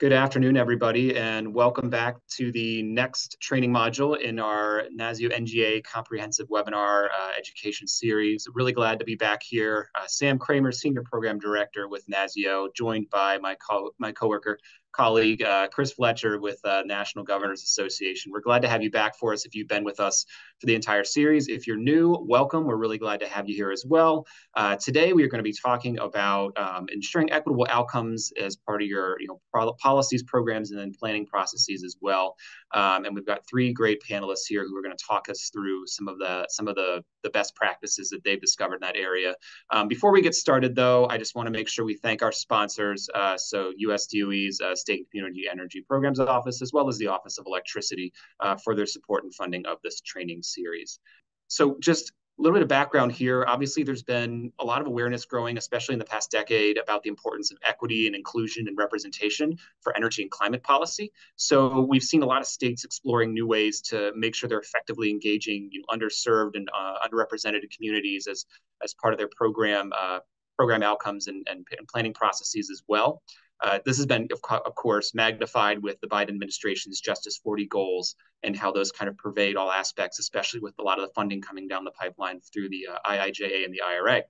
Good afternoon, everybody, and welcome back to the next training module in our NASU NGA Comprehensive Webinar Education Series. Really glad to be back here. Sam Kramer, Senior Program Director with NASIO, joined by my coworker, colleague, Chris Fletcher with National Governors Association. We're glad to have you back for us if you've been with us for the entire series. If you're new, welcome. We're really glad to have you here as well. Today, we are going to be talking about ensuring equitable outcomes as part of your policies, programs, and then planning processes as well. And we've got three great panelists here who are going to talk us through some of the best practices that they've discovered in that area. Before we get started, though, I just want to make sure we thank our sponsors, so USDOE's State and Community Energy Programs Office, as well as the Office of Electricity, for their support and funding of this training series. So just a little bit of background here. Obviously, there's been a lot of awareness growing, especially in the past decade, about the importance of equity and inclusion and representation for energy and climate policy. So we've seen a lot of states exploring new ways to make sure they're effectively engaging underserved and underrepresented communities as part of their program outcomes and planning processes as well. This has been, of course, magnified with the Biden administration's Justice 40 goals and how those kind of pervade all aspects, especially with a lot of the funding coming down the pipeline through the IIJA and the IRA.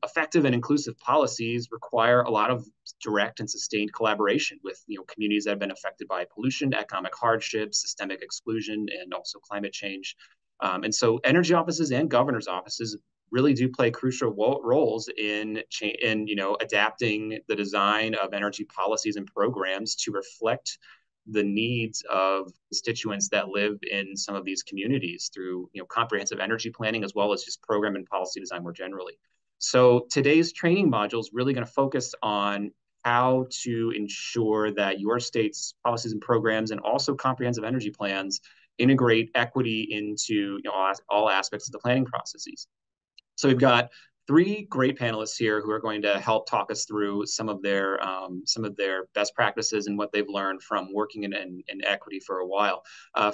Effective and inclusive policies require a lot of direct and sustained collaboration with communities that have been affected by pollution, economic hardship, systemic exclusion, and also climate change. And so energy offices and governors' offices really do play crucial roles in adapting the design of energy policies and programs to reflect the needs of constituents that live in some of these communities through comprehensive energy planning, as well as just program and policy design more generally. So today's training module is really going to focus on how to ensure that your state's policies and programs and also comprehensive energy plans integrate equity into all aspects of the planning processes. So we've got three great panelists here who are going to help talk us through some of their best practices and what they've learned from working in equity for a while.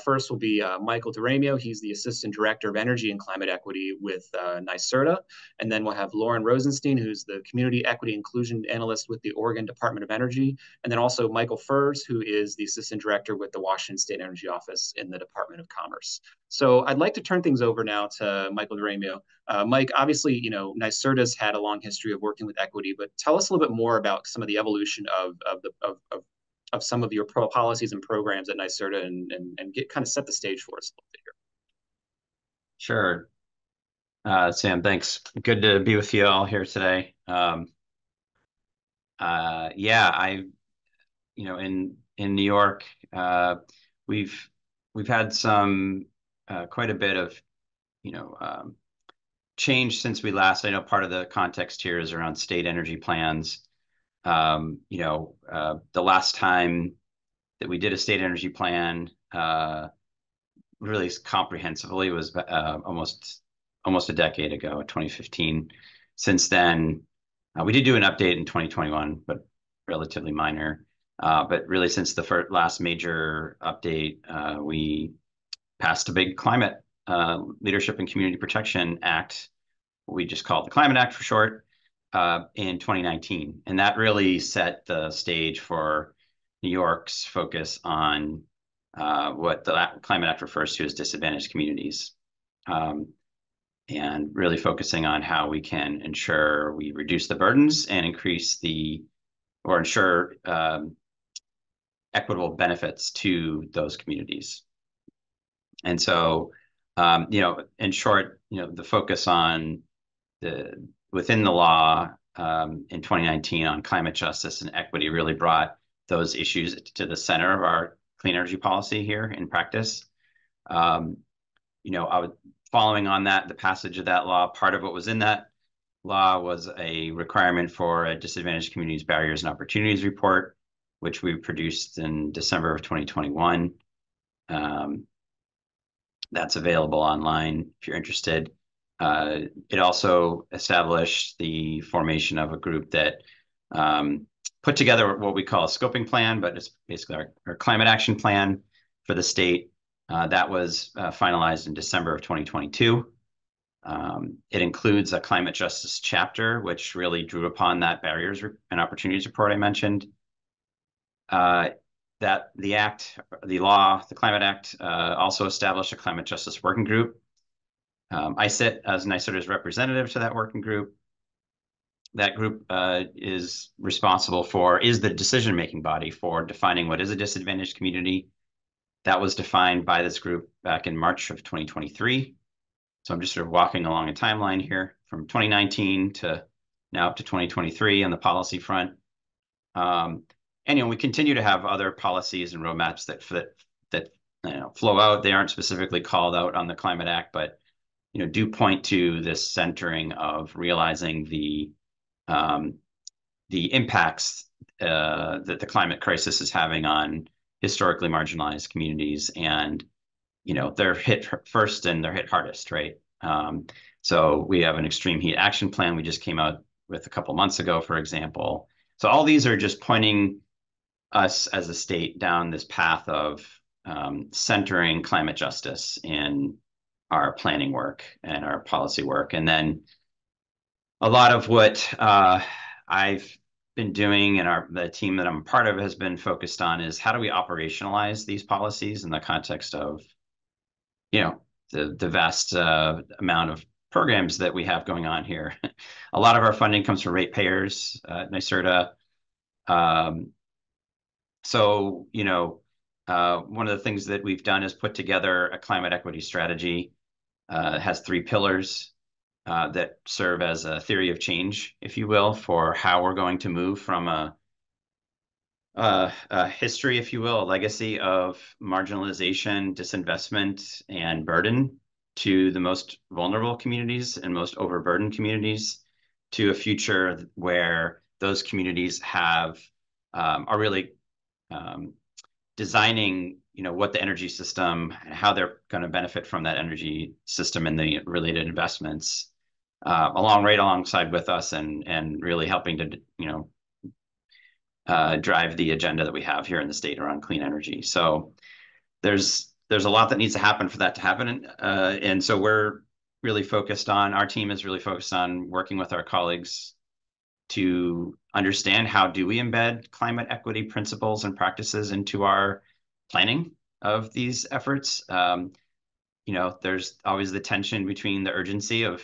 First will be Michael DeRamio. He's the Assistant Director of Energy and Climate Equity with NYSERDA. And then we'll have Lauren Rosenstein, who's the Community Equity Inclusion Analyst with the Oregon Department of Energy. And then also Michael Furs, who is the Assistant Director with the Washington State Energy Office in the Department of Commerce. So I'd like to turn things over now to Michael DeRamio. Mike, obviously, NYSERDA's had a long history of working with equity, but tell us a little bit more about some of the evolution of some of your policies and programs at NYSERDA and kind of set the stage for us a little bit here. Sure. Sam, thanks. Good to be with you all here today. In New York, we've had some quite a bit of change since we last. I know part of the context here is around state energy plans. The last time that we did a state energy plan really comprehensively was almost a decade ago, 2015. Since then, we did do an update in 2021, but relatively minor. But really, since the last major update, we passed a big climate Leadership and Community Protection Act, what we just call the Climate Act for short, in 2019. And that really set the stage for New York's focus on what the Climate Act refers to as disadvantaged communities, and really focusing on how we can ensure we reduce the burdens and ensure equitable benefits to those communities. And so, in short, the focus on within the law in 2019 on climate justice and equity really brought those issues to the center of our clean energy policy here in practice. Following on that, the passage of that law, part of what was in that law was a requirement for a disadvantaged communities barriers and opportunities report, which we produced in December of 2021. That's available online if you're interested. It also established the formation of a group that put together what we call a scoping plan, but it's basically our climate action plan for the state. That was finalized in December of 2022. It includes a climate justice chapter, which really drew upon that barriers and opportunities report I mentioned. uh, that the Climate Act, also established a climate justice working group. I sit as NYSERDA's representative to that working group. That group is the decision-making body for defining what is a disadvantaged community. That was defined by this group back in March of 2023. So I'm just sort of walking along a timeline here from 2019 to now up to 2023 on the policy front. And we continue to have other policies and roadmaps that flow out. They aren't specifically called out on the Climate Act, but do point to this centering of realizing the impacts that the climate crisis is having on historically marginalized communities, and they're hit first and they're hit hardest, right? So we have an extreme heat action plan we just came out with a couple months ago, for example. So all these are just pointing us as a state down this path of centering climate justice in our planning work and our policy work. And then a lot of what I've been doing and the team that I'm a part of has been focused on is how do we operationalize these policies in the context of the vast amount of programs that we have going on here. A lot of our funding comes from ratepayers, NYSERDA. So, one of the things that we've done is put together a climate equity strategy. It has 3 pillars that serve as a theory of change, if you will, for how we're going to move from a history, if you will, a legacy of marginalization, disinvestment, and burden to the most vulnerable communities and most overburdened communities, to a future where those communities are really designing, what the energy system and how they're going to benefit from that energy system and the related investments right alongside with us, and really helping to drive the agenda that we have here in the state around clean energy. So there's a lot that needs to happen for that to happen, and so our team is really focused on working with our colleagues to understand how do we embed climate equity principles and practices into our planning of these efforts. There's always the tension between the urgency of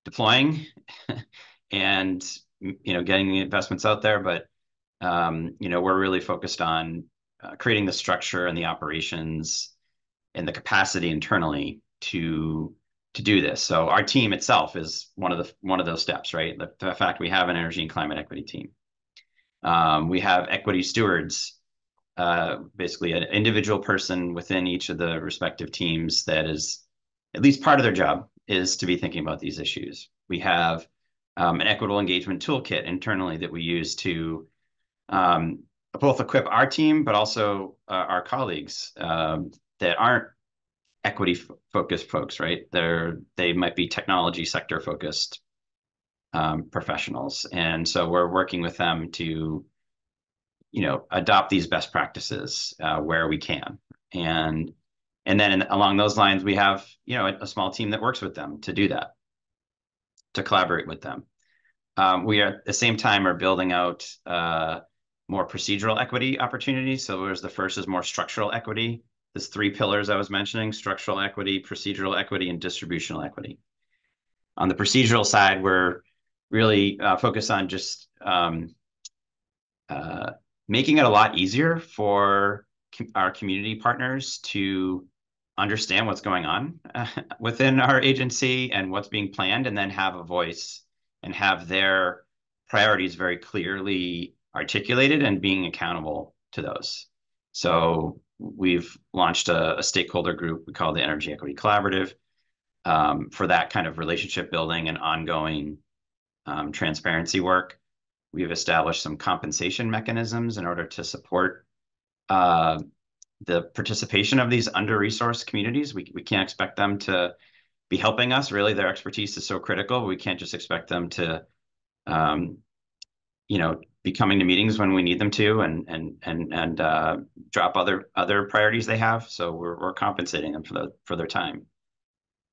deploying and getting the investments out there, but we're really focused on creating the structure and the operations and the capacity internally to do this. So our team itself is one of those steps, right? The fact we have an energy and climate equity team. We have equity stewards, basically an individual person within each of the respective teams that is at least part of their job is to be thinking about these issues. We have an equitable engagement toolkit internally that we use to both equip our team, but also our colleagues that aren't equity focused folks, right? They might be technology sector focused professionals. And so we're working with them to, adopt these best practices where we can. And then along those lines, we have, a small team that works with them to do that, to collaborate with them. We are at the same time are building out more procedural equity opportunities. So the first is more structural equity. There's 3 pillars I was mentioning: structural equity, procedural equity, and distributional equity. On the procedural side, we're really focused on just making it a lot easier for our community partners to understand what's going on within our agency and what's being planned, and then have a voice and have their priorities very clearly articulated and being accountable to those. So we've launched a stakeholder group we call the Energy Equity Collaborative for that kind of relationship building and ongoing transparency work. We've established some compensation mechanisms in order to support the participation of these under-resourced communities. We can't expect them to be helping us. Really, their expertise is so critical. We can't just expect them to be coming to meetings when we need them to and drop other priorities they have. So we're compensating them for their time.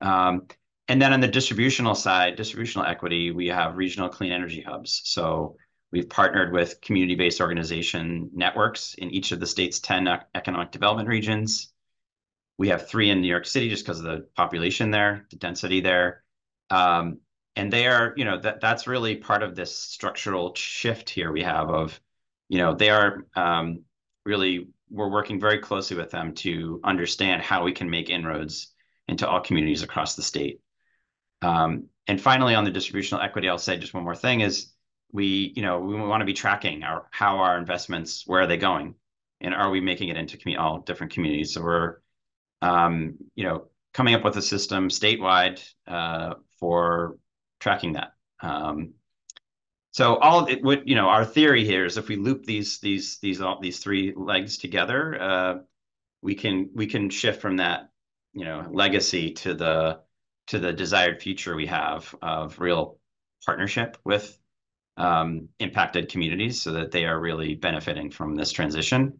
And then on the distributional side, distributional equity, we have regional clean energy hubs. So We've partnered with community-based organization networks in each of the state's 10 economic development regions. We have 3 in New York City just because of the population there, the density there. And they are, that's really part of this structural shift here we have of, they are really, we're working very closely with them to understand how we can make inroads into all communities across the state. And finally, on the distributional equity, I'll say just one more thing is we want to be tracking how our investments, where are they going? And are we making it into all different communities? So we're, coming up with a system statewide for tracking that. So all it would, our theory here is if we loop these 3 legs together, we can shift from that, legacy to the desired future we have of real partnership with impacted communities so that they are really benefiting from this transition.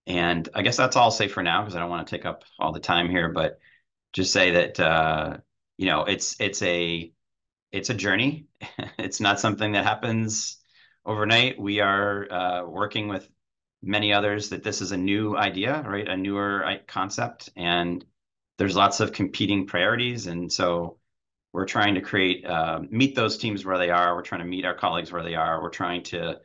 And I guess that's all I'll say for now because I don't want to take up all the time here, but just say that it's a journey. It's not something that happens overnight. We are working with many others that this is a new idea, right? A newer concept, and there's lots of competing priorities. And so we're trying to meet those teams where they are. We're trying to meet our colleagues where they are. We're trying to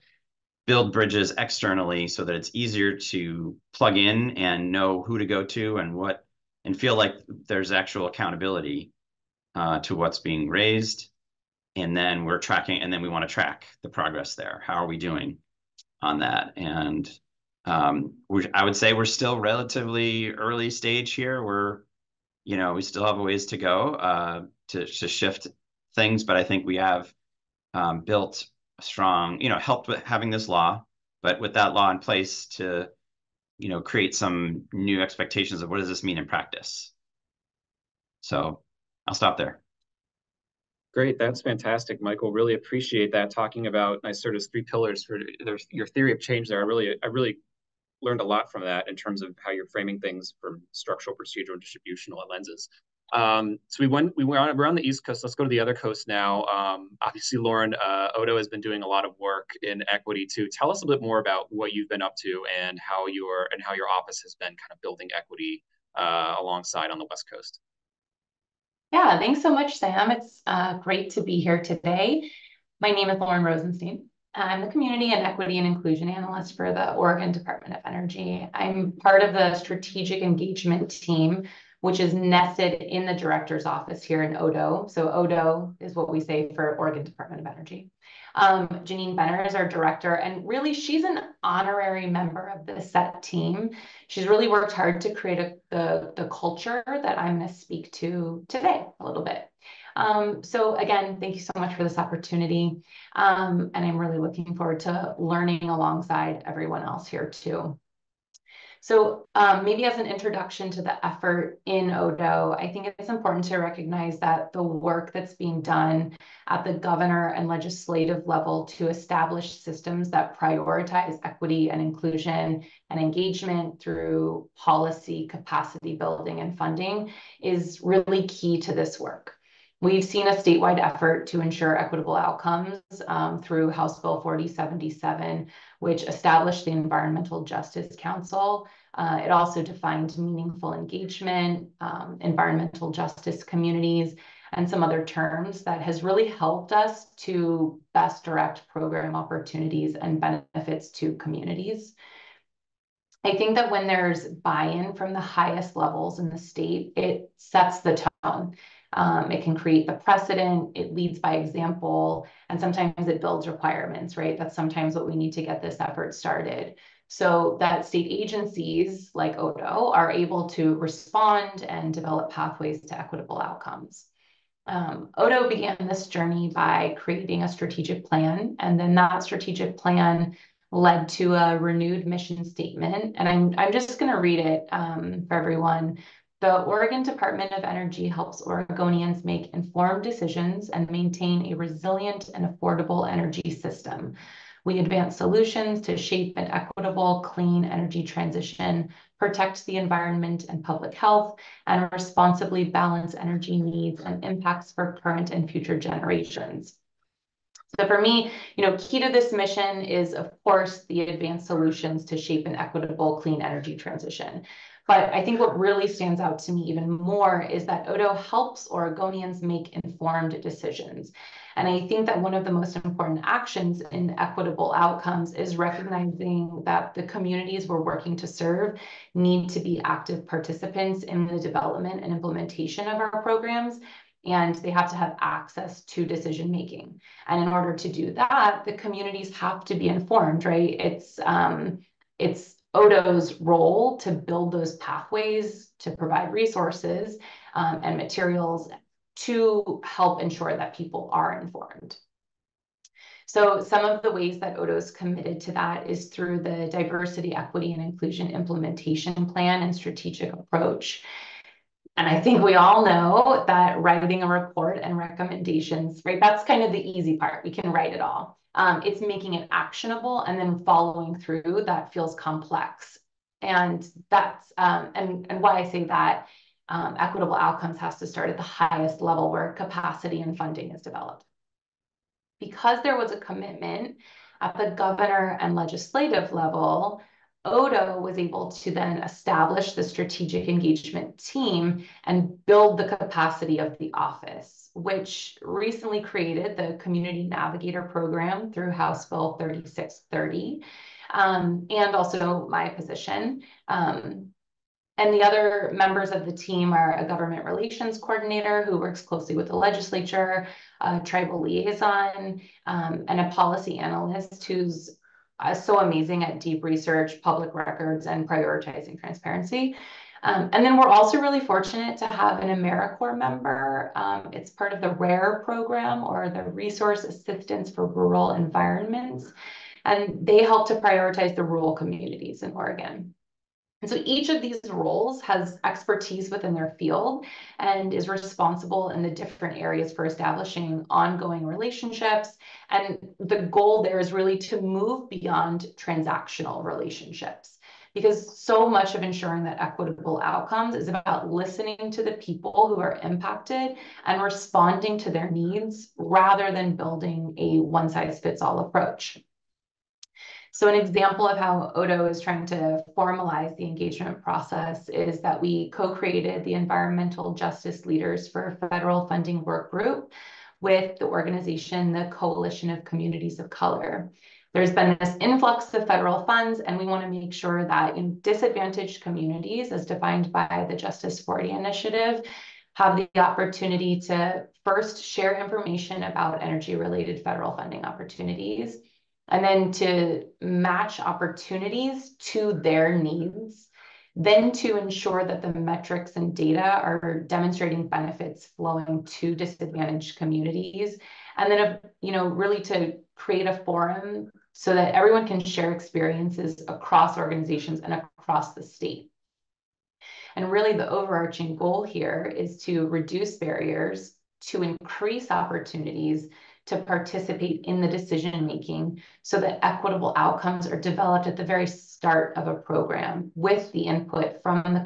build bridges externally so that it's easier to plug in and know who to go to and feel like there's actual accountability to what's being raised. And then we're tracking, and then we want to track the progress there. How are we doing on that? And I would say we're still relatively early stage here. We still have a ways to go to shift things, but I think we have built a strong, helped with having this law, but with that law in place to, create some new expectations of what does this mean in practice. So I'll stop there. Great, that's fantastic, Michael. Really appreciate that. Talking about NYSERDA's 3 pillars for your theory of change there. I really learned a lot from that in terms of how you're framing things from structural, procedural, distributional lenses. So we're on the East Coast. Let's go to the other coast now. Obviously, Lauren, Odo has been doing a lot of work in equity too. Tell us a bit more about what you've been up to and how your office has been kind of building equity alongside on the West Coast. Yeah, thanks so much, Sam. It's great to be here today. My name is Lauren Rosenstein. I'm the Community and Equity and Inclusion Analyst for the Oregon Department of Energy. I'm part of the Strategic Engagement Team, which is nested in the Director's Office here in Odo. So Odo is what we say for Oregon Department of Energy. Janine Benner is our director, and really she's an honorary member of the SET team. She's really worked hard to create the culture that I'm going to speak to today a little bit. So again, thank you so much for this opportunity. And I'm really looking forward to learning alongside everyone else here too. So maybe as an introduction to the effort in Odo, I think it's important to recognize that the work that's being done at the governor and legislative level to establish systems that prioritize equity and inclusion and engagement through policy, capacity building, and funding is really key to this work. We've seen a statewide effort to ensure equitable outcomes through House Bill 4077, which established the Environmental Justice Council. It also defined meaningful engagement, environmental justice communities, and some other terms that has really helped us to best direct program opportunities and benefits to communities. I think that when there's buy-in from the highest levels in the state, it sets the tone. It can create the precedent, it leads by example, and sometimes it builds requirements, right? That's sometimes what we need to get this effort started. So that state agencies like Odo are able to respond and develop pathways to equitable outcomes. Odo began this journey by creating a strategic plan, and then that strategic plan led to a renewed mission statement. And I'm just going to read it for everyone. The Oregon Department of Energy helps Oregonians make informed decisions and maintain a resilient and affordable energy system. We advance solutions to shape an equitable, clean energy transition, protect the environment and public health, and responsibly balance energy needs and impacts for current and future generations. So for me, key to this mission is, of course, the advanced solutions to shape an equitable clean energy transition. But I think what really stands out to me even more is that Odo helps Oregonians make informed decisions. And I think that one of the most important actions in equitable outcomes is recognizing that the communities we're working to serve need to be active participants in the development and implementation of our programs, and they have to have access to decision making. And in order to do that, the communities have to be informed, right? It's Odo's role to build those pathways, to provide resources and materials to help ensure that people are informed. So some of the ways that Odo is committed to that is through the Diversity, Equity, and Inclusion Implementation Plan and Strategic Approach. And I think we all know that writing a report and recommendations, right? That's kind of the easy part. We can write it all. It's making it actionable and then following through that feels complex. And that's and why I say that equitable outcomes has to start at the highest level where capacity and funding is developed. Because there was a commitment at the governor and legislative level, Odo was able to then establish the strategic engagement team and build the capacity of the office, which recently created the Community Navigator Program through House Bill 3630, and also my position. And the other members of the team are a government relations coordinator who works closely with the legislature, a tribal liaison, and a policy analyst who's so amazing at deep research, public records, and prioritizing transparency. And then we're also really fortunate to have an AmeriCorps member. It's part of the RARE program, or the Resource Assistance for Rural Environments. And they help to prioritize the rural communities in Oregon. And so each of these roles has expertise within their field and is responsible in the different areas for establishing ongoing relationships. And the goal there is really to move beyond transactional relationships, because so much of ensuring that equitable outcomes is about listening to the people who are impacted and responding to their needs rather than building a one-size-fits-all approach. So an example of how Odo is trying to formalize the engagement process is that we co-created the Environmental Justice Leaders for Federal Funding Work Group with the organization, the Coalition of Communities of Color. There's been this influx of federal funds, and we want to make sure that in disadvantaged communities, as defined by the Justice 40 Initiative, have the opportunity to first share information about energy-related federal funding opportunities, and then to match opportunities to their needs, then to ensure that the metrics and data are demonstrating benefits flowing to disadvantaged communities, and then, really to create a forum so that everyone can share experiences across organizations and across the state. And really the overarching goal here is to reduce barriers, to increase opportunities, to participate in the decision-making so that equitable outcomes are developed at the very start of a program with the input from the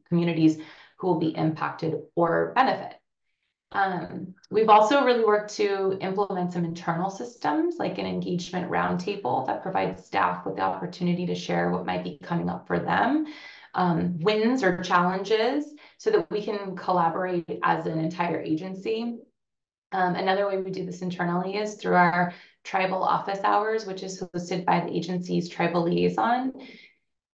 communities who will be impacted or benefit. We've also really worked to implement some internal systems like an engagement roundtable that provides staff with the opportunity to share what might be coming up for them, wins or challenges, so that we can collaborate as an entire agency. Another way we do this internally is through our tribal office hours, which is hosted by the agency's tribal liaison.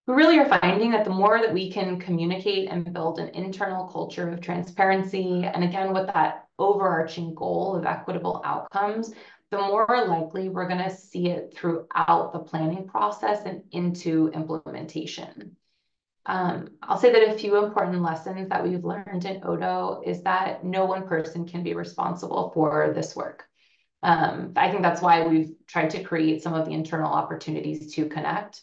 We really are finding that the more that we can communicate and build an internal culture of transparency, and again, with that overarching goal of equitable outcomes, the more likely we're going to see it throughout the planning process and into implementation. I'll say that a few important lessons that we've learned in Odo is that no one person can be responsible for this work. I think that's why we've tried to create some of the internal opportunities to connect.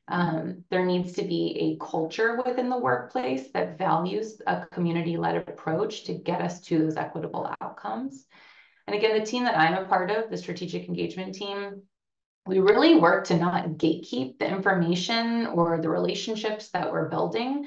There needs to be a culture within the workplace that values a community-led approach to get us to those equitable outcomes. And again, the team that I'm a part of, the strategic engagement team, we really work to not gatekeep the information or the relationships that we're building,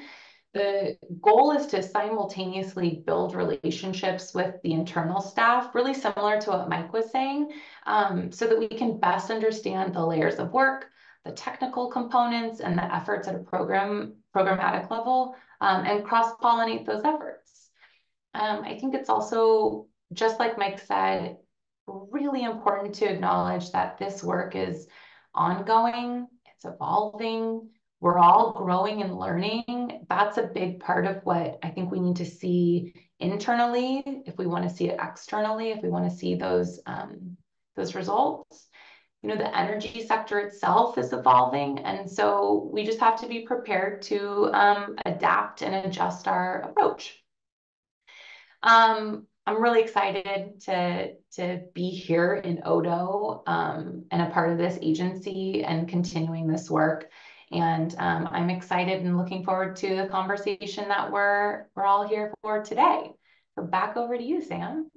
The goal is to simultaneously build relationships with the internal staff, really similar to what Mike was saying, so that we can best understand the layers of work, the technical components, and the efforts at a programmatic level, and cross-pollinate those efforts. I think it's also, just like Mike said, really important to acknowledge that this work is ongoing, it's evolving, we're all growing and learning. That's a big part of what I think we need to see internally if we want to see it externally, if we want to see those results. You know, the energy sector itself is evolving, and so we just have to be prepared to adapt and adjust our approach. I'm really excited to be here in Odo and a part of this agency and continuing this work. And I'm excited and looking forward to the conversation that we're all here for today. So back over to you, Sam.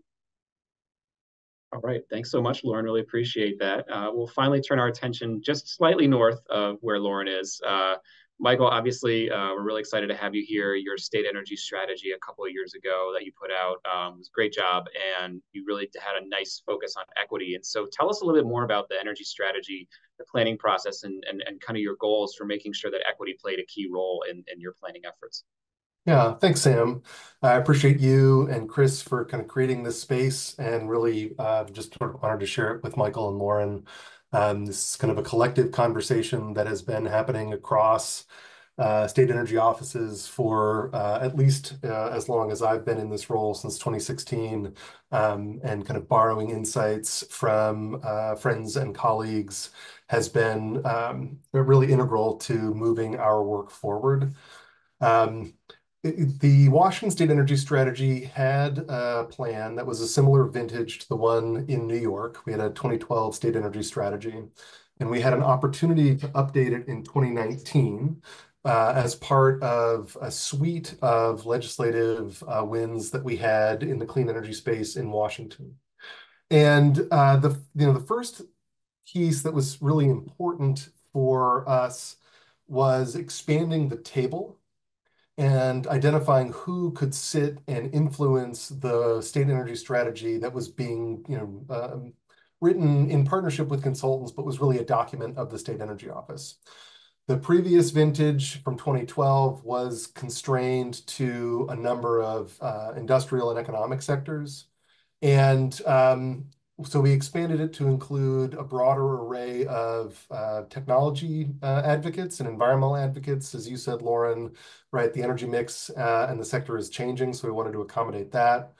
All right. Thanks so much, Lauren. Really appreciate that. We'll finally turn our attention just slightly north of where Lauren is. Michael, obviously, we're really excited to have you here. Your state energy strategy a couple of years ago that you put out was a great job, and you really had a nice focus on equity. And so tell us a little bit more about the energy strategy, the planning process, and kind of your goals for making sure that equity played a key role in your planning efforts. Yeah, thanks, Sam. I appreciate you and Chris for kind of creating this space, and really just sort of honored to share it with Michael and Lauren. This is kind of a collective conversation that has been happening across state energy offices for at least as long as I've been in this role, since 2016, and kind of borrowing insights from friends and colleagues has been really integral to moving our work forward. The Washington State Energy Strategy had a plan that was a similar vintage to the one in New York. We had a 2012 State Energy Strategy, and we had an opportunity to update it in 2019 as part of a suite of legislative wins that we had in the clean energy space in Washington. And the first piece that was really important for us was expanding the table and identifying who could sit and influence the state energy strategy that was being, written in partnership with consultants, but was really a document of the State Energy Office. The previous vintage from 2012 was constrained to a number of industrial and economic sectors. And so we expanded it to include a broader array of technology advocates and environmental advocates. As you said, Lauren, right, the energy mix and the sector is changing, so we wanted to accommodate that.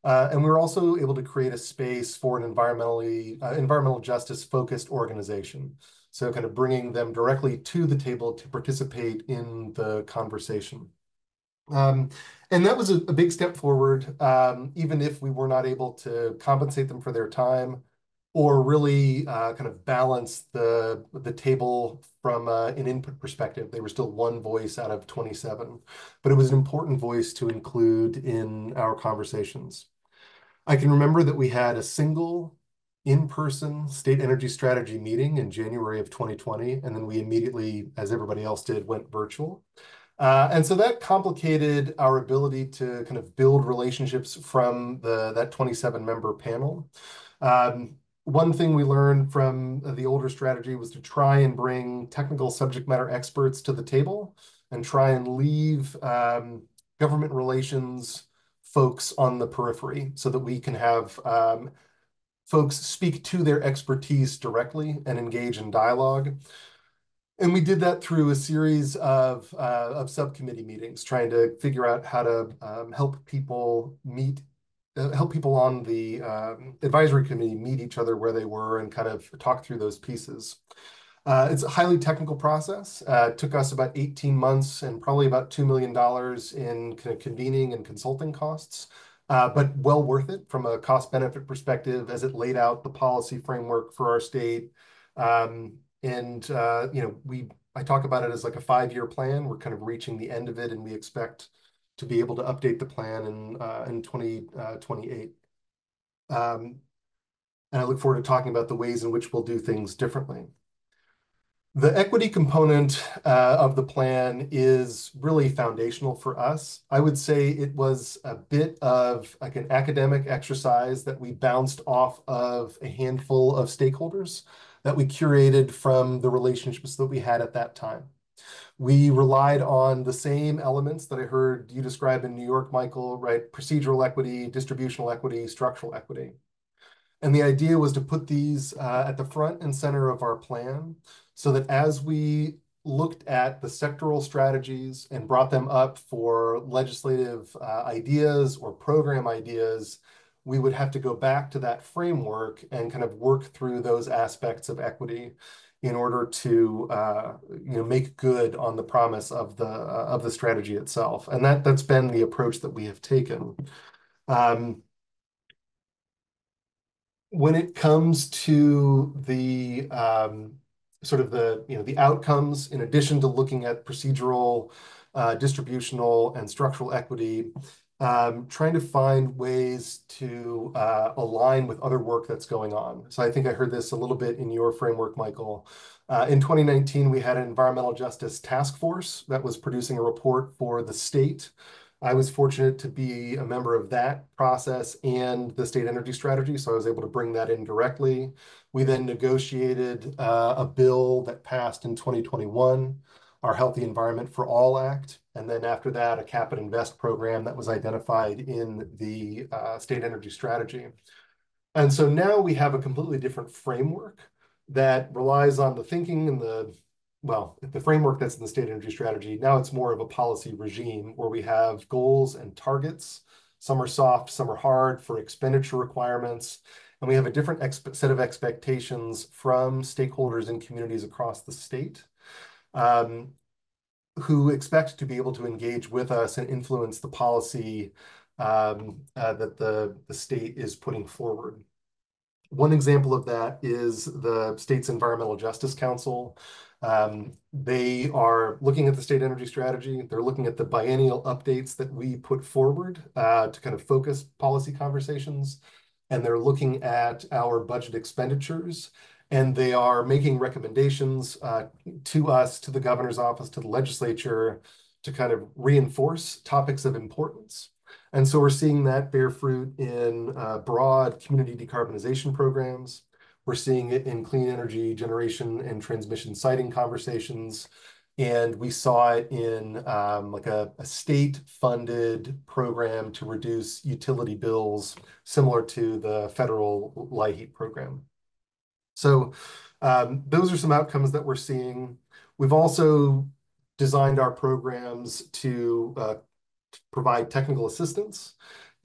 And we were also able to create a space for an environmental justice focused organization. So kind of bringing them directly to the table to participate in the conversation. And that was a big step forward, even if we were not able to compensate them for their time or really kind of balance the table from an input perspective. They were still one voice out of 27, but it was an important voice to include in our conversations. I can remember that we had a single in-person state energy strategy meeting in January of 2020, and then we immediately, as everybody else did, went virtual. And so that complicated our ability to kind of build relationships from that 27-member panel. One thing we learned from the older strategy was to try and bring technical subject matter experts to the table and try and leave government relations folks on the periphery so that we can have folks speak to their expertise directly and engage in dialogue. And we did that through a series of subcommittee meetings, trying to figure out how to help people on the advisory committee meet each other where they were and kind of talk through those pieces. It's a highly technical process. It took us about 18 months and probably about $2 million in kind of convening and consulting costs, but well worth it from a cost-benefit perspective as it laid out the policy framework for our state. I talk about it as like a 5-year plan. We're kind of reaching the end of it, and we expect to be able to update the plan in 2028. And I look forward to talking about the ways in which we'll do things differently. The equity component of the plan is really foundational for us. I would say it was a bit of like an academic exercise that we bounced off of a handful of stakeholders that we curated from the relationships that we had at that time. We relied on the same elements that I heard you describe in New York, Michael, right? Procedural equity, distributional equity, structural equity. And the idea was to put these at the front and center of our plan so that as we looked at the sectoral strategies and brought them up for legislative ideas or program ideas, we would have to go back to that framework and kind of work through those aspects of equity in order to make good on the promise of the strategy itself. And that's been the approach that we have taken. When it comes to the sort of the outcomes, in addition to looking at procedural, distributional, and structural equity, trying to find ways to align with other work that's going on. So I think I heard this a little bit in your framework, Michael. In 2019, we had an environmental justice task force that was producing a report for the state. I was fortunate to be a member of that process and the state energy strategy, so I was able to bring that in directly. We then negotiated a bill that passed in 2021, our Healthy Environment for All Act, and then after that, a cap and invest program that was identified in the state energy strategy. And so now we have a completely different framework that relies on the thinking and the framework that's in the state energy strategy. Now it's more of a policy regime where we have goals and targets. Some are soft, some are hard for expenditure requirements. And we have a different set of expectations from stakeholders and communities across the state who expect to be able to engage with us and influence the policy that the state is putting forward. One example of that is the state's Environmental Justice Council. They are looking at the state energy strategy. They're looking at the biennial updates that we put forward to kind of focus policy conversations. And they're looking at our budget expenditures. And they are making recommendations to us, to the governor's office, to the legislature, to kind of reinforce topics of importance. And so we're seeing that bear fruit in broad community decarbonization programs. We're seeing it in clean energy generation and transmission siting conversations. And we saw it in like a state-funded program to reduce utility bills, similar to the federal LIHEAP program. So those are some outcomes that we're seeing. We've also designed our programs to provide technical assistance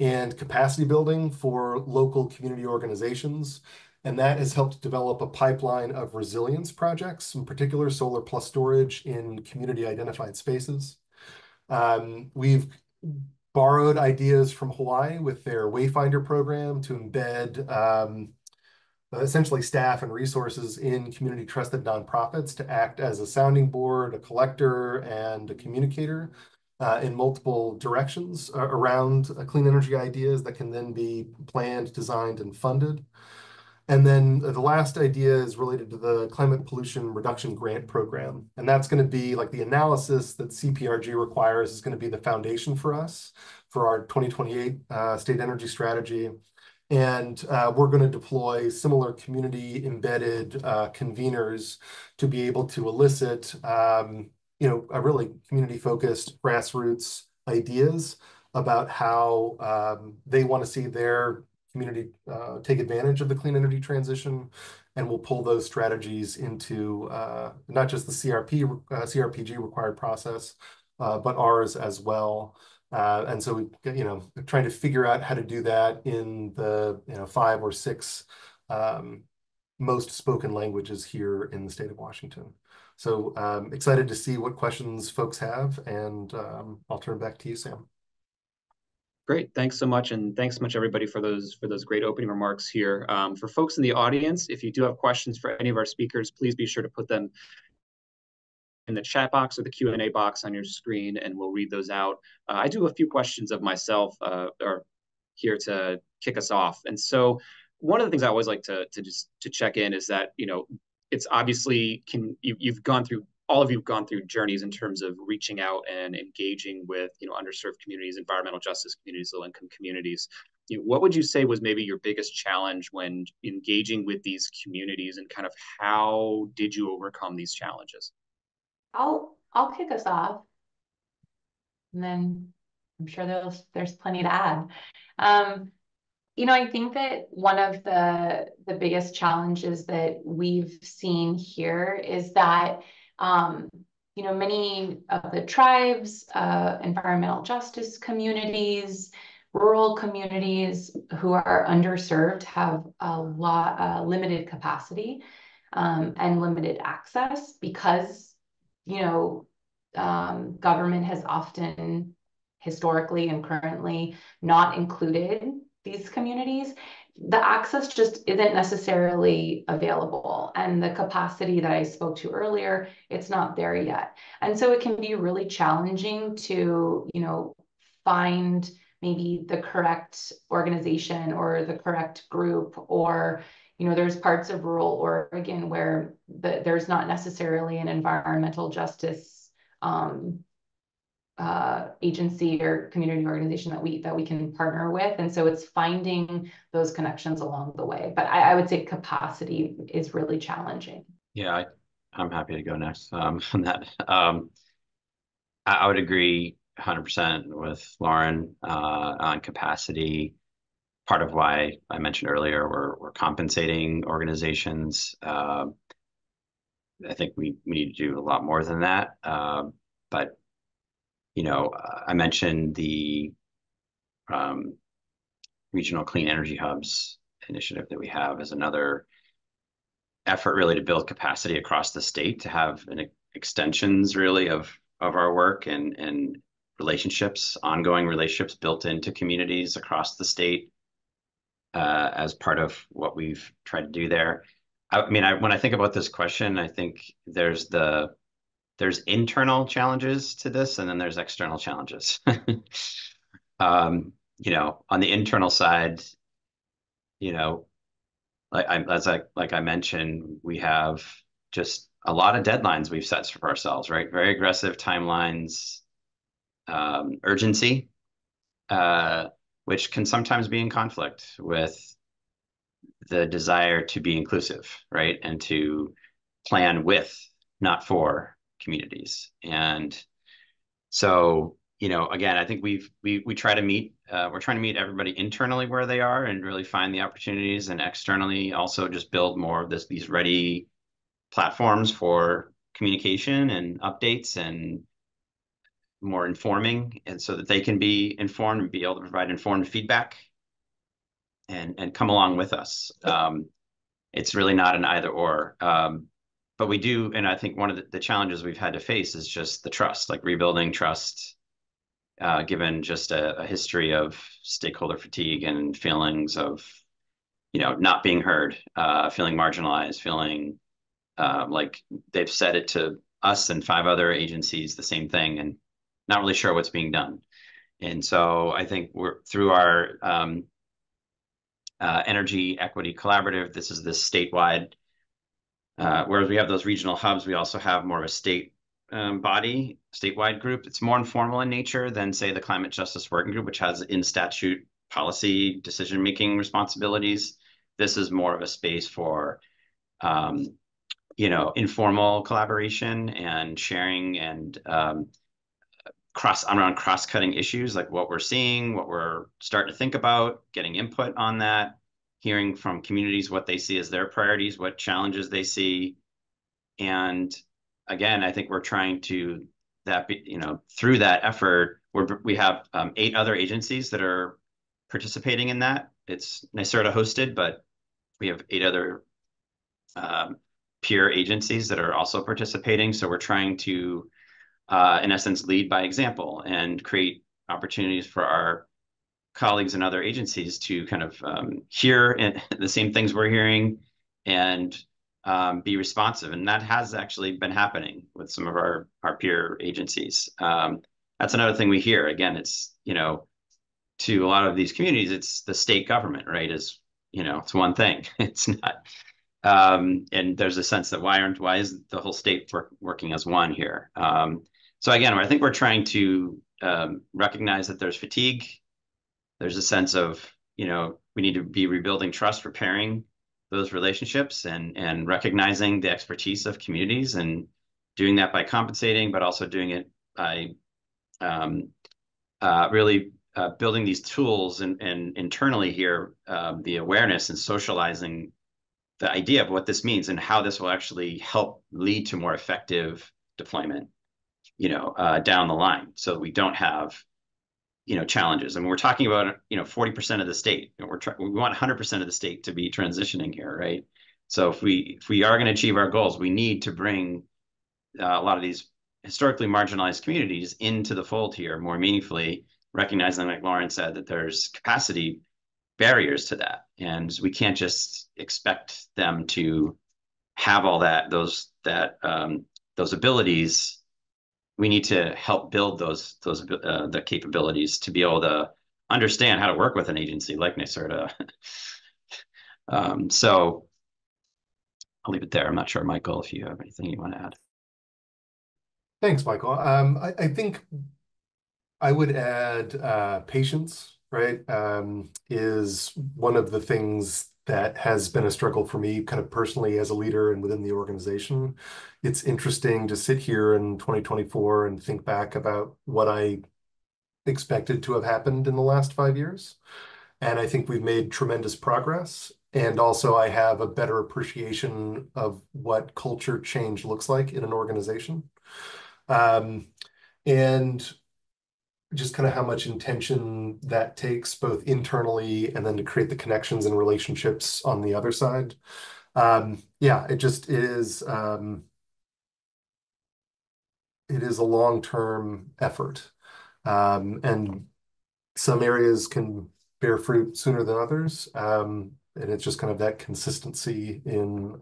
and capacity building for local community organizations. And that has helped develop a pipeline of resilience projects, in particular solar plus storage in community identified spaces. We've borrowed ideas from Hawaii with their Wayfinder program to embed essentially staff and resources in community trusted nonprofits to act as a sounding board, a collector, and a communicator in multiple directions around clean energy ideas that can then be planned, designed, and funded. And then the last idea is related to the Climate Pollution Reduction Grant Program. And that's going to be like the analysis that CPRG requires is going to be the foundation for us for our 2028 state energy strategy. And we're going to deploy similar community embedded conveners to be able to elicit a really community-focused grassroots ideas about how they want to see their community take advantage of the clean energy transition, and we'll pull those strategies into not just the CRPG required process, but ours as well. And so trying to figure out how to do that in the 5 or 6 most spoken languages here in the state of Washington. So excited to see what questions folks have, and I'll turn it back to you, Sam. Great, thanks so much, and thanks so much everybody for those great opening remarks here. For folks in the audience, if you do have questions for any of our speakers, please be sure to put them in the chat box or the Q&A box on your screen, and we'll read those out. I do have a few questions of myself or here to kick us off. And so one of the things I always like to check in is that, it's obviously you've gone through, all of you've gone through journeys in terms of reaching out and engaging with, underserved communities, environmental justice communities, low income communities. What would you say was maybe your biggest challenge when engaging with these communities, and kind of how did you overcome these challenges? I'll kick us off, and then I'm sure there's plenty to add. I think that one of the biggest challenges that we've seen here is that many of the tribes, environmental justice communities, rural communities who are underserved have limited capacity and limited access because government has often historically and currently not included these communities. The access just isn't necessarily available, and the capacity that I spoke to earlier, it's not there yet. And so it can be really challenging to, find maybe the correct organization or the correct group, or there's parts of rural Oregon where there's not necessarily an environmental justice agency or community organization that we can partner with. And so it's finding those connections along the way. But I would say capacity is really challenging. Yeah, I'm happy to go next on that. I would agree 100% with Lauren on capacity. Part of why I mentioned earlier we're compensating organizations. I think we need to do a lot more than that. But I mentioned the regional clean energy hubs initiative that we have as another effort really to build capacity across the state, to have extensions really of our work and relationships, ongoing relationships built into communities across the state as part of what we've tried to do there. When I think about this question, I think there's internal challenges to this, and then there's external challenges. On the internal side, like I mentioned, we have just a lot of deadlines we've set for ourselves, right? Very aggressive timelines, urgency, which can sometimes be in conflict with the desire to be inclusive, right? And to plan with, not for communities. And so, again, I think we try to meet, we're trying to meet everybody internally where they are and really find the opportunities, and externally also just build more of these ready platforms for communication and updates and more informing, and so that they can be informed and be able to provide informed feedback and come along with us. It's really not an either or. But we do, and I think one of the challenges we've had to face is just the trust, like rebuilding trust, given just a history of stakeholder fatigue and feelings of, not being heard, feeling marginalized, feeling like they've said it to us and 5 other agencies, the same thing, and not really sure what's being done. And so I think we're through our Energy Equity Collaborative, this is this statewide, whereas we have those regional hubs, we also have more of a statewide group. It's more informal in nature than, say, the Climate Justice Working Group, which has in statute policy decision-making responsibilities. This is more of a space for, informal collaboration and sharing and around cross-cutting issues, like what we're seeing, what we're starting to think about, getting input on that, hearing from communities what they see as their priorities, what challenges they see. And again, I think we're trying to through that effort, we have 8 other agencies that are participating in that. It's NYSERDA hosted, but we have 8 other peer agencies that are also participating. So we're trying to, in essence, lead by example and create opportunities for our colleagues and other agencies to kind of hear the same things we're hearing and be responsive. And that has actually been happening with some of our peer agencies. That's another thing we hear. Again, it's, to a lot of these communities, it's the state government, right? It's one thing. It's not, And there's a sense that why is the whole state working as one here? So again, I think we're trying to recognize that there's fatigue. There's a sense of, we need to be rebuilding trust, repairing those relationships, and recognizing the expertise of communities, and doing that by compensating, but also doing it by really building these tools and internally here, the awareness and socializing the idea of what this means and how this will actually help lead to more effective deployment, down the line, so we don't have, challenges. And we're talking about, 40% of the state. We want 100% of the state to be transitioning here, right? So if we are going to achieve our goals, we need to bring a lot of these historically marginalized communities into the fold here more meaningfully, recognizing, like Lauren said, that there's capacity barriers to that, and we can't just expect them to have all those abilities. We need to help build the capabilities to be able to understand how to work with an agency like NYSERDA. So I'll leave it there. I'm not sure, Michael, if you have anything you want to add. Thanks, Michael. I think I would add patience, right? Is one of the things that has been a struggle for me kind of personally as a leader and within the organization. It's interesting to sit here in 2024 and think back about what I expected to have happened in the last 5 years. And I think we've made tremendous progress. And also I have a better appreciation of what culture change looks like in an organization. And just kind of how much intention that takes both internally and then to create the connections and relationships on the other side. Yeah, it just is, it is a long-term effort. And some areas can bear fruit sooner than others. And it's just kind of that consistency in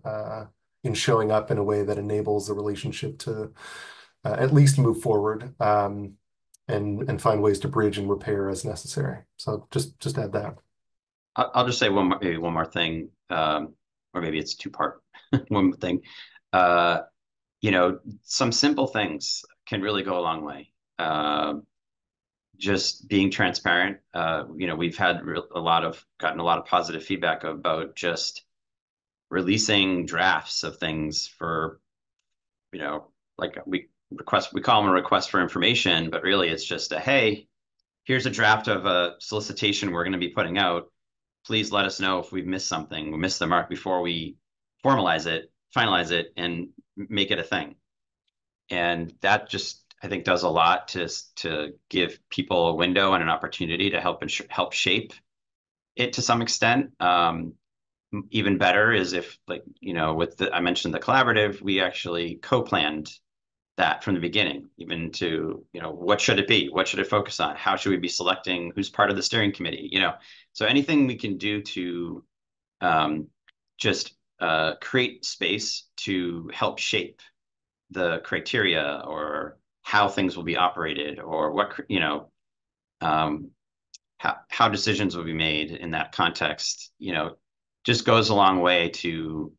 showing up in a way that enables the relationship to at least move forward, and find ways to bridge and repair as necessary. So just add that. I'll just say maybe one more thing, or maybe it's two-part. One thing, some simple things can really go a long way. Just being transparent. We've had gotten a lot of positive feedback about just releasing drafts of things for, like we call them a request for information, but really it's just hey, here's a draft of a solicitation we're going to be putting out. Please let us know if we've missed something, we missed the mark before we finalize it, and make it a thing. And that just, I think, does a lot to give people a window and an opportunity to help shape it to some extent. Even better is if, like, I mentioned the collaborative, we actually co-planned that from the beginning, even to, what should it be? What should it focus on? How should we be selecting who's part of the steering committee? So anything we can do to just create space to help shape the criteria, or how things will be operated, or what, how decisions will be made in that context, just goes a long way to,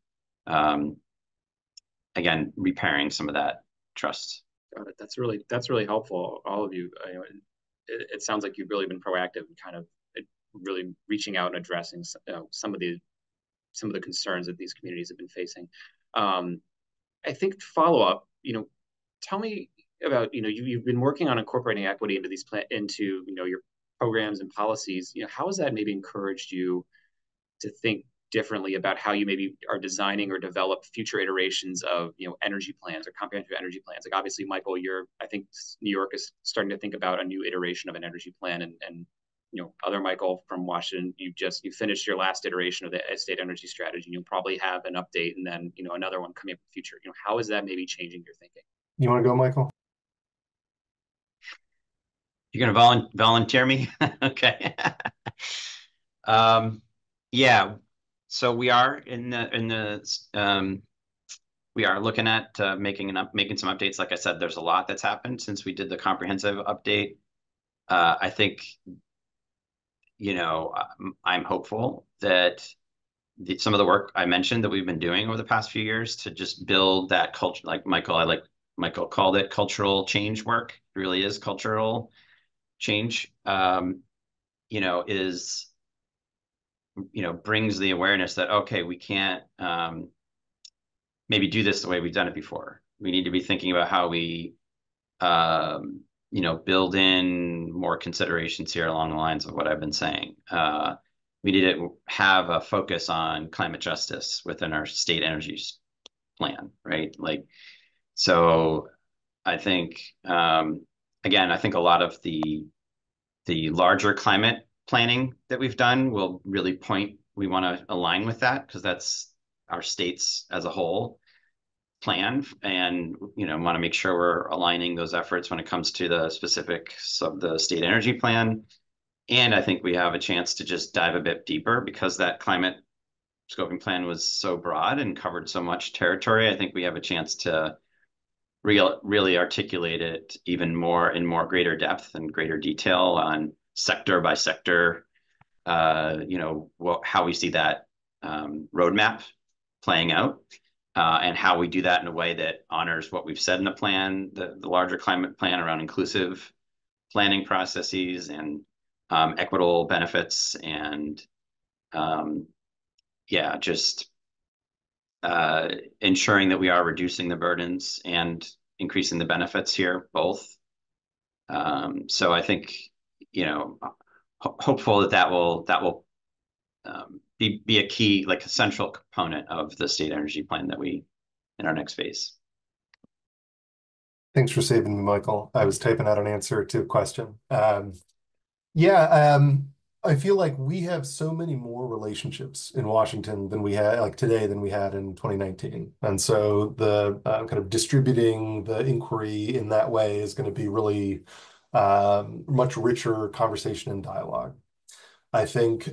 again, repairing some of that trust. Got it. That's really helpful, all of you. It sounds like you've really been proactive and kind of really reaching out and addressing some of the concerns that these communities have been facing. I think follow up, tell me about, you've been working on incorporating equity into your programs and policies. How has that maybe encouraged you to think differently about how you maybe are designing or develop future iterations of energy plans or comprehensive energy plans? Like, obviously, Michael, I think New York is starting to think about a new iteration of an energy plan, and other Michael from Washington, you finished your last iteration of the state energy strategy, and you'll probably have an update and then another one coming up in the future. How is that maybe changing your thinking? You want to go, Michael? You're going to volunteer me? Okay. Yeah. So we are we are looking at making some updates. Like I said, there's a lot that's happened since we did the comprehensive update. I think, I'm hopeful that some of the work I mentioned that we've been doing over the past few years to just build that culture, like Michael called it cultural change work. It really is cultural change. Is brings the awareness that okay, we can't maybe do this the way we've done it before. We need to be thinking about how we build in more considerations here along the lines of what I've been saying. We need to have a focus on climate justice within our state energy plan, right? So I think, again, I think a lot of the larger climate planning that we've done will really we want to align with that because that's our states as a whole plan, and want to make sure we're aligning those efforts when it comes to the specifics of the state energy plan. And I think we have a chance to just dive a bit deeper because that climate scoping plan was so broad and covered so much territory. I think we have a chance to really articulate it even more in greater depth and greater detail on sector by sector, how we see that roadmap playing out. And how we do that in a way that honors what we've said in the plan, the larger climate plan around inclusive planning processes and equitable benefits and just ensuring that we are reducing the burdens and increasing the benefits here both. So I think, hopeful that will be a key, like a central component of the state energy plan that we in our next phase. Thanks for saving me, Michael. I was typing out an answer to a question. I feel like we have so many more relationships in Washington than we had today than we had in 2019. And so the kind of distributing the inquiry in that way is going to be really much richer conversation and dialogue. I think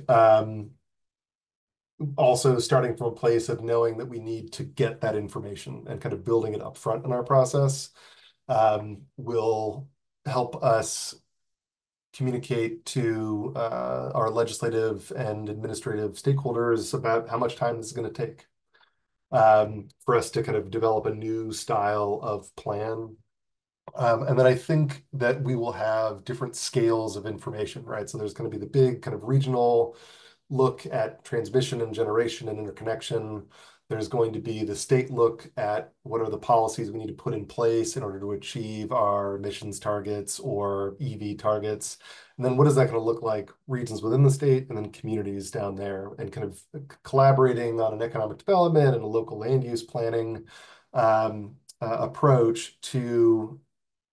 also starting from a place of knowing that we need to get that information and kind of building it up front in our process will help us communicate to our legislative and administrative stakeholders about how much time this is going to take for us to kind of develop a new style of plan. And then I think that we will have different scales of information, right? So there's going to be the big kind of regional look at transmission and generation and interconnection. There's going to be the state look at what are the policies we need to put in place in order to achieve our emissions targets or EV targets. And then what is that going to look like regions within the state and then communities down there, and kind of collaborating on an economic development and a local land use planning approach to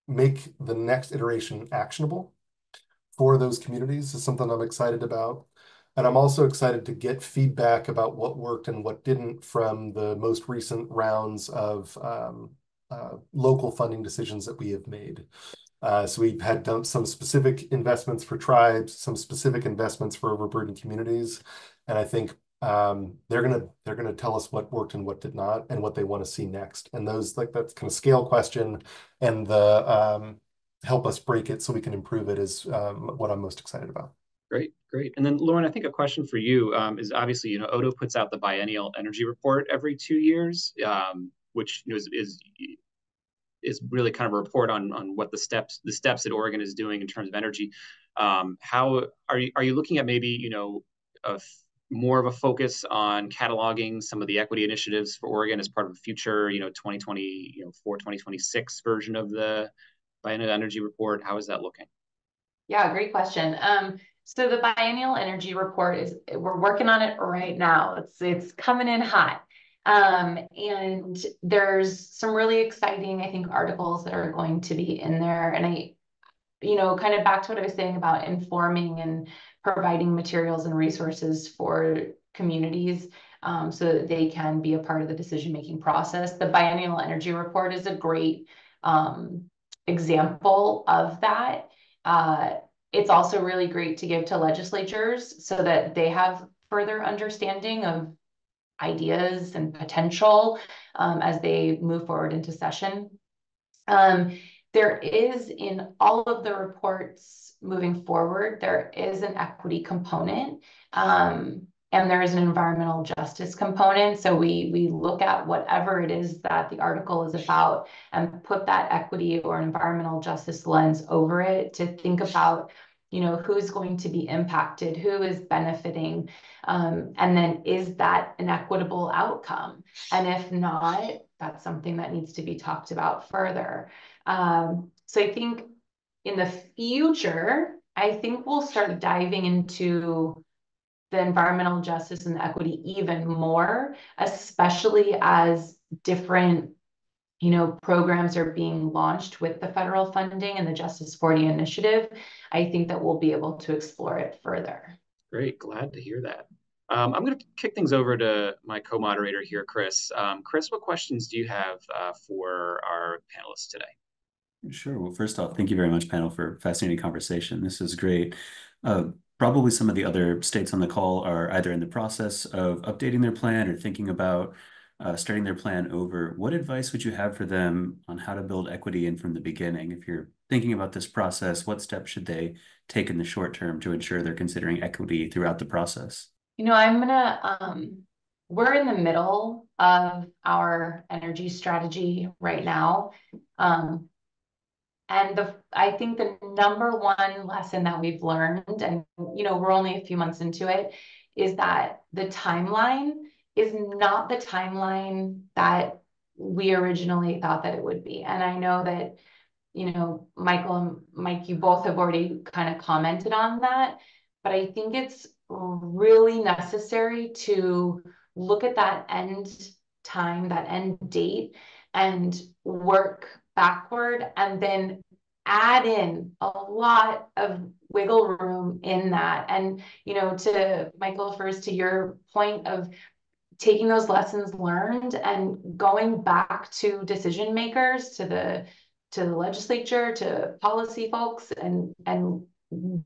make the next iteration actionable for those communities is something I'm excited about. And I'm also excited to get feedback about what worked and what didn't from the most recent rounds of local funding decisions that we have made. So we've had done some specific investments for tribes, some specific investments for overburdened communities. And I think they're gonna tell us what worked and what did not and what they want to see next. And those, like, that kind of scale question and the help us break it so we can improve it is what I'm most excited about. Great, great. And then Lauren, I think a question for you is obviously, Odo puts out the biennial energy report every 2 years, which is really kind of a report on what the steps that Oregon is doing in terms of energy. How are you looking at maybe, more of a focus on cataloging some of the equity initiatives for Oregon as part of a future, 2024, 2026 version of the biennial energy report? How is that looking? Yeah, great question. So the biennial energy report we're working on it right now. It's coming in hot. And there's some really exciting, I think, articles that are going to be in there. And kind of back to what I was saying about informing and providing materials and resources for communities so that they can be a part of the decision-making process. The biennial energy report is a great example of that. It's also really great to give to legislatures so that they have further understanding of ideas and potential as they move forward into session. There is, in all of the reports moving forward, there is an equity component. and there is an environmental justice component. So we look at whatever it is that the article is about and put that equity or environmental justice lens over it to think about, who's going to be impacted, who is benefiting, and then is that an equitable outcome? And if not, that's something that needs to be talked about further. So I think in the future, I think we'll start diving into the environmental justice and the equity even more, especially as different programs are being launched with the federal funding and the Justice 40 initiative. I think that we'll be able to explore it further. Great, glad to hear that. I'm going to kick things over to my co-moderator here, Chris. Chris, what questions do you have for our panelists today? Sure. Well, first off, thank you very much, panel, for a fascinating conversation. This is great. Probably some of the other states on the call are either in the process of updating their plan or thinking about starting their plan over. What advice would you have for them on how to build equity in from the beginning? If you're thinking about this process, what steps should they take in the short term to ensure they're considering equity throughout the process? We're in the middle of our energy strategy right now. And I think the number one lesson that we've learned, and we're only a few months into it, is that the timeline is not the timeline that we originally thought that it would be. And I know that, Michael and Mike, you both have already kind of commented on that, but I think it's really necessary to look at that end time, that end date, and work backward and then add in a lot of wiggle room in that. And, to Michael, first, to your point of taking those lessons learned and going back to decision makers, to the legislature, to policy folks, and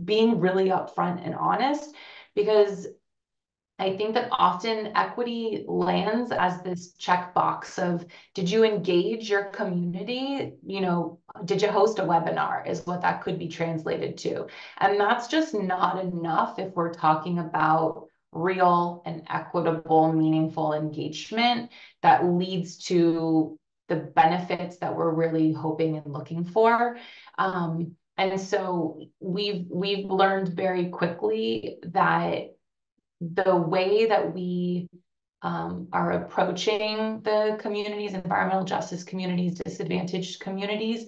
being really upfront and honest, because I think that often equity lands as this checkbox of, did you engage your community? Did you host a webinar is what that could be translated to. And that's just not enough if we're talking about real and equitable, meaningful engagement that leads to the benefits that we're really hoping and looking for. And so we've learned very quickly that the way that we are approaching the communities, environmental justice communities, disadvantaged communities,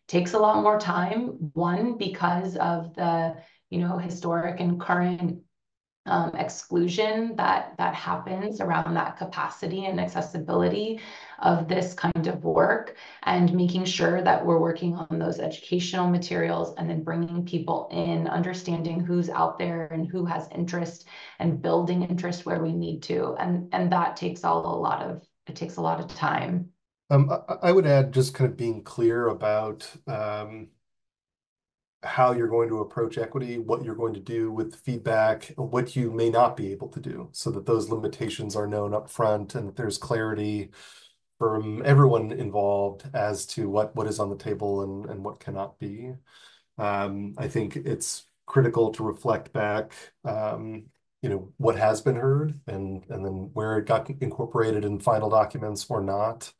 takes a lot more time. One, because of the historic and current exclusion that happens around that capacity and accessibility of this kind of work, and making sure that we're working on those educational materials and then bringing people in, understanding who's out there and who has interest, and building interest where we need to. And that takes a lot of time. I would add just kind of being clear about how you're going to approach equity, what you're going to do with feedback, what you may not be able to do, so that those limitations are known up front and that there's clarity from everyone involved as to what is on the table and what cannot be. I think it's critical to reflect back, what has been heard and then where it got incorporated in final documents or not,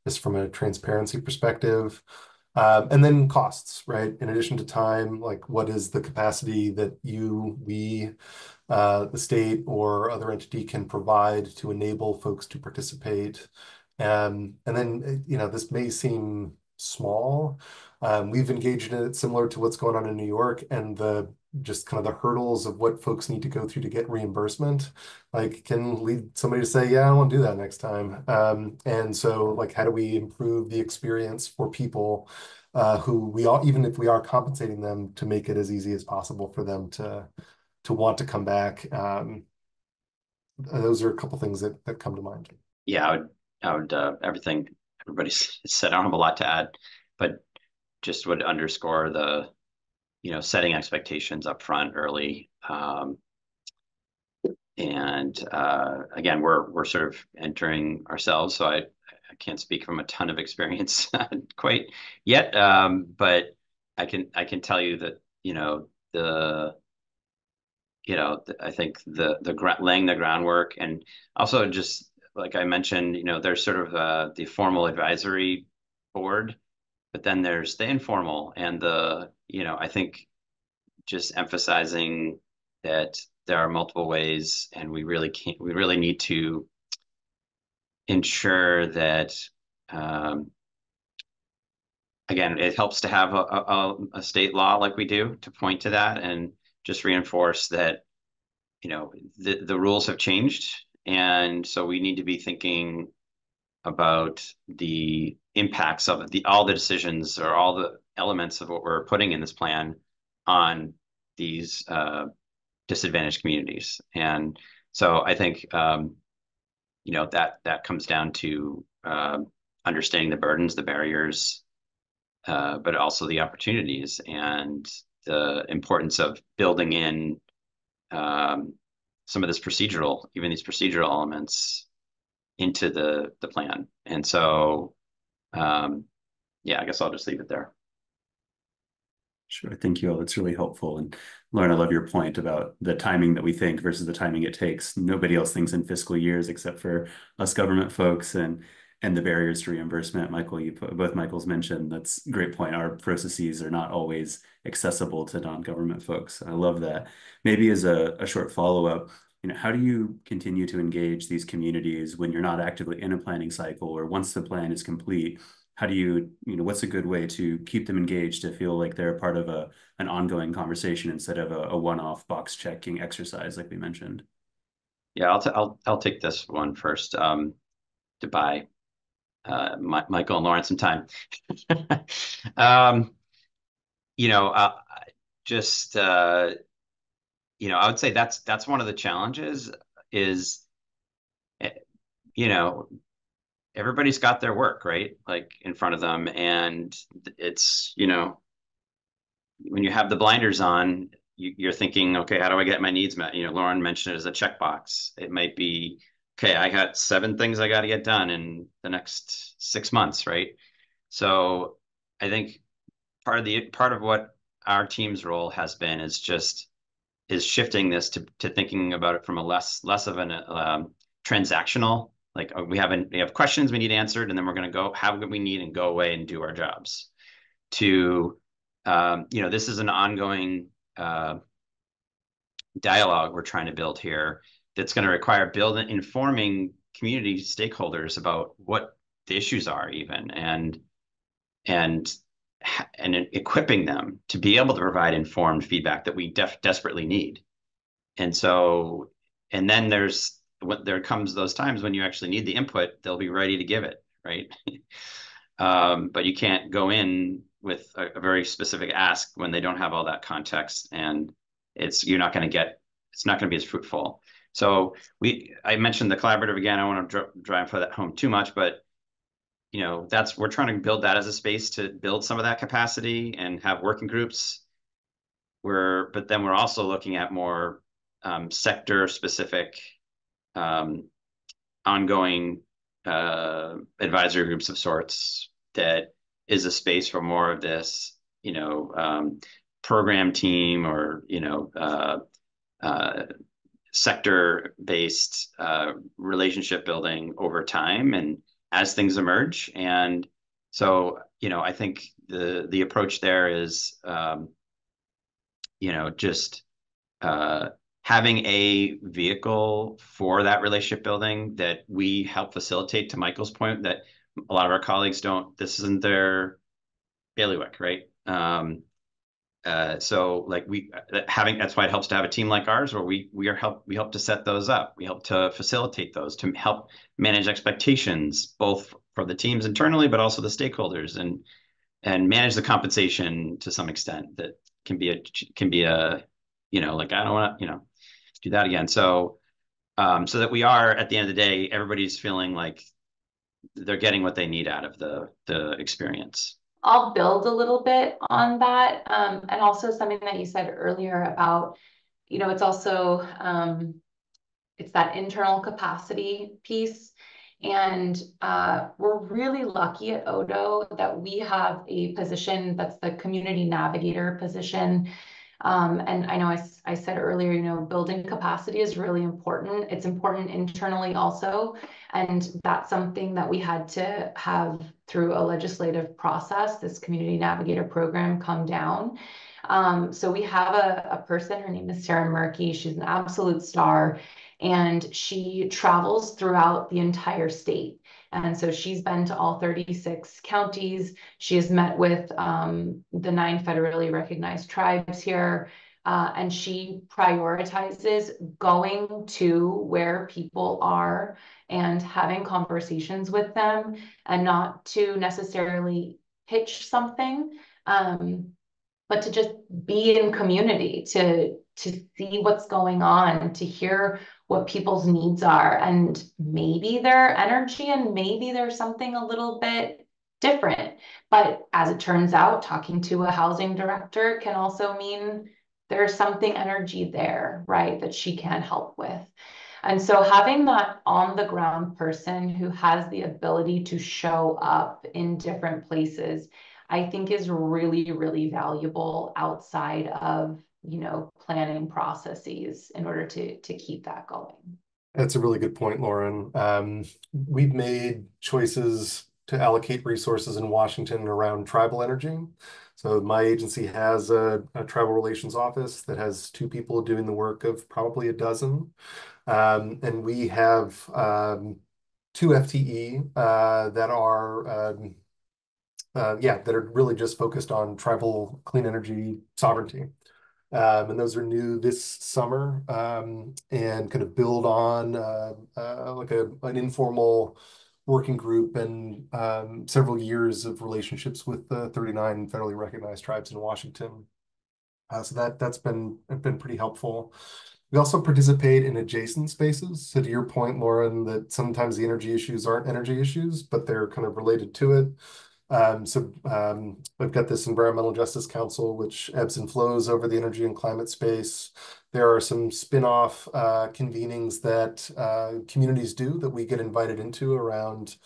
just from a transparency perspective. And then costs, right? In addition to time, like what is the capacity that we, the state or other entity can provide to enable folks to participate. And then, this may seem small. We've engaged in it similar to what's going on in New York, and just kind of the hurdles of what folks need to go through to get reimbursement, can lead somebody to say, yeah, I won't do that next time. And so how do we improve the experience for people who even if we are compensating them, to make it as easy as possible for them to want to come back? Those are a couple things that come to mind. Yeah, I would everything everybody said. I don't have a lot to add, but just would underscore the, setting expectations up front early. And again, we're sort of entering ourselves, so I can't speak from a ton of experience quite yet, but I can tell you that the I think laying the groundwork, and also just like I mentioned, there's sort of the formal advisory board, but then there's the informal and I think just emphasizing that there are multiple ways, and we really need to ensure that, again, it helps to have a state law like we do to point to that and just reinforce that, the rules have changed. And so we need to be thinking about the impacts of all the decisions or all the elements of what we're putting in this plan on these disadvantaged communities. And so I think, that comes down to understanding the burdens, the barriers, but also the opportunities and the importance of building in some of these procedural elements into the plan. And so, yeah, I guess I'll just leave it there. Sure. Thank you all. That's really helpful. And Lauren, I love your point about the timing that we think versus the timing it takes. Nobody else thinks in fiscal years except for us government folks, and the barriers to reimbursement. Michael, both Michaels mentioned, that's a great point. Our processes are not always accessible to non-government folks. I love that. Maybe as a short follow-up, how do you continue to engage these communities when you're not actively in a planning cycle, or once the plan is complete? How do you, what's a good way to keep them engaged, to feel like they're a part of an ongoing conversation instead of a one-off box checking exercise like we mentioned? Yeah, I'll take this one first, to buy Michael and Lauren some time. Just I would say that's one of the challenges is, everybody's got their work, right? Like in front of them. And it's, when you have the blinders on, you're thinking, okay, how do I get my needs met? Lauren mentioned it as a checkbox. It might be, okay, I got 7 things I got to get done in the next 6 months, right? So I think part of what our team's role has been is shifting this to thinking about it from a less of an transactional, like we have questions we need answered, and then we're going to go have what we need and go away and do our jobs. To this is an ongoing dialogue we're trying to build here that's going to require informing community stakeholders about what the issues are, even, and equipping them to be able to provide informed feedback that we desperately need. And so, and then there comes those times when you actually need the input, they'll be ready to give it, right? But you can't go in with a very specific ask when they don't have all that context, and it's not going to be as fruitful. So I mentioned the collaborative again. I want to drive that home too much, but we're trying to build that as a space to build some of that capacity and have working groups. But then we're also looking at more sector specific ongoing advisory groups of sorts that is a space for more of this, program team or, sector-based relationship building over time and as things emerge. And so, I think the approach there is, just having a vehicle for that relationship building that we help facilitate, to Michael's point, that a lot of our colleagues this isn't their bailiwick, right? So like that's why it helps to have a team like ours, where we help to set those up. We help to facilitate those, to help manage expectations, both for the teams internally, but also the stakeholders, and manage the compensation to some extent. That can be a like, I don't want to, do that again. So, so that we are, at the end of the day, everybody's feeling like they're getting what they need out of the experience. I'll build a little bit on that. And also something that you said earlier about, it's also, it's that internal capacity piece. And we're really lucky at Odo that we have a position that's the community navigator position. And I know I said earlier, you know, building capacity is really important. It's important internally also. And that's something that we had to have through a legislative process, this community navigator program come down. So we have a person, her name is Sarah Murky. She's an absolute star, and she travels throughout the entire state. And so she's been to all 36 counties. She has met with the 9 federally recognized tribes here. And she prioritizes going to where people are and having conversations with them, and not to necessarily pitch something, but to just be in community, to see what's going on, to hear what people's needs are, and maybe their energy, and maybe there's something a little bit different. But as it turns out, talking to a housing director can also mean there's something energy there, right, that she can help with. And so having that on the ground person who has the ability to show up in different places, I think is really, really valuable outside of, you know, planning processes in order to keep that going. That's a really good point, Lauren. We've made choices to allocate resources in Washington around tribal energy. So my agency has a tribal relations office that has 2 people doing the work of probably a dozen. And we have 2 FTE that are that are really just focused on tribal clean energy sovereignty. And those are new this summer, and kind of build on like an informal working group and several years of relationships with the 39 federally recognized tribes in Washington. So that's been pretty helpful. We also participate in adjacent spaces. So to your point, Lauren, that sometimes the energy issues aren't energy issues, but they're kind of related to it. We've got this Environmental Justice Council, which ebbs and flows over the energy and climate space. There are some spin-off convenings that communities do that we get invited into around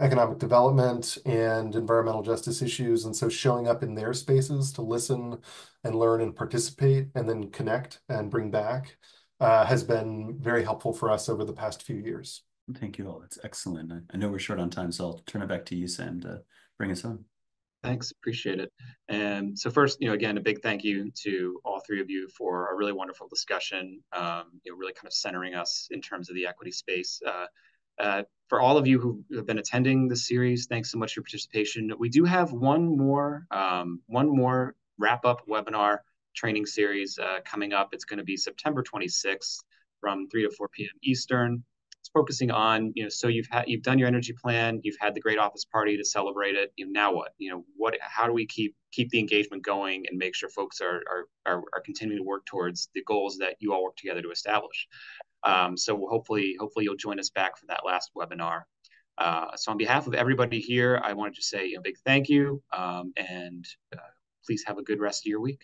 economic development and environmental justice issues. And so showing up in their spaces to listen and learn and participate and then connect and bring back has been very helpful for us over the past few years. Thank you all. That's excellent. I know we're short on time, so I'll turn it back to you, Sam, to bring us home. Thanks, appreciate it. And so first, you know, again, a big thank you to all 3 of you for a really wonderful discussion, you know, really kind of centering us in terms of the equity space. For all of you who have been attending the series, thanks so much for your participation. We do have one more wrap-up webinar training series coming up. It's going to be September 26th from 3 to 4 p.m. Eastern. It's focusing on, you know, so you've done your energy plan, you've had the great office party to celebrate it. You know, now what? You know, how do we keep the engagement going and make sure folks are continuing to work towards the goals that you all work together to establish? So hopefully you'll join us back for that last webinar. So on behalf of everybody here, I wanted to say a big thank you, and please have a good rest of your week.